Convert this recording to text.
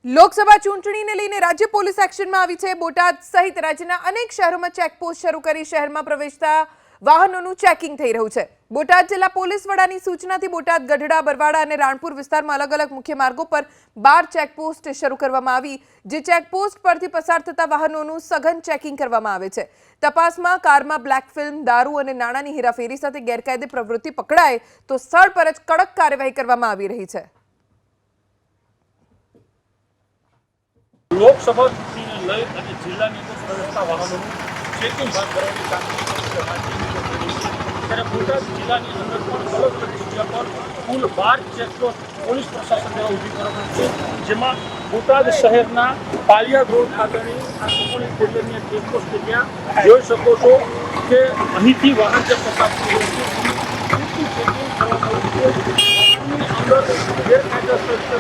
લોકસભા ચૂંટણીને લઈને રાજ્ય પોલીસ એક્શનમાં આવી છે। બોટાદ સહિત રાજ્યના અનેક શહેરોમાં ચેકપોસ્ટ શરૂ કરી શહેરમાં પ્રવેશતા વાહનોનું ચેકિંગ થઈ રહ્યું છે। બોટાદ જિલ્લા પોલીસ વડાની સૂચનાથી બોટાદ, ગઢડા, બરવાડા અને રાણપુર વિસ્તારમાં અલગ અલગ મુખ્ય માર્ગો પર 12 ચેકપોસ્ટ શરૂ કરવામાં આવી, જે ચેકપોસ્ટ પરથી પસાર થતા વાહનોનું સઘન ચેકિંગ કરવામાં આવે છે। તપાસમાં કારમાં બ્લેક ફિલ્મ, દારૂ અને નાણાંની હેરાફેરી સાથે ગેરકાયદે પ્રવૃત્તિ પકડાય તો સ્થળ પર જ કડક કાર્યવાહી કરવામાં આવી રહી છે। લોકસભા ચૂંટણીને લઈ અને જિલ્લાની અંદર પ્રવેશતા વાહનોનું ચેકિંગ હાથ ધરવાની કામગીરી ત્યારે બોટાદ જિલ્લાની અંદર પણ અલગ અલગ જગ્યા પર કુલ 12 ચેકપોસ્ટ પોલીસ પ્રશાસન દ્વારા ઊભી કરવામાં છે, જેમાં બોટાદ શહેરના પાલિયાદ રોડ ખાતેની આ પોલીસ સ્ટેશનની ચેકપોસ્ટ જગ્યા જોઈ શકો છો કે અહીંથી વાહન જે પસાર થઈ રહ્યું છે ચેકિંગ કરવામાં આવ્યું છે। અંદર ગેરકાયદેસર રીતે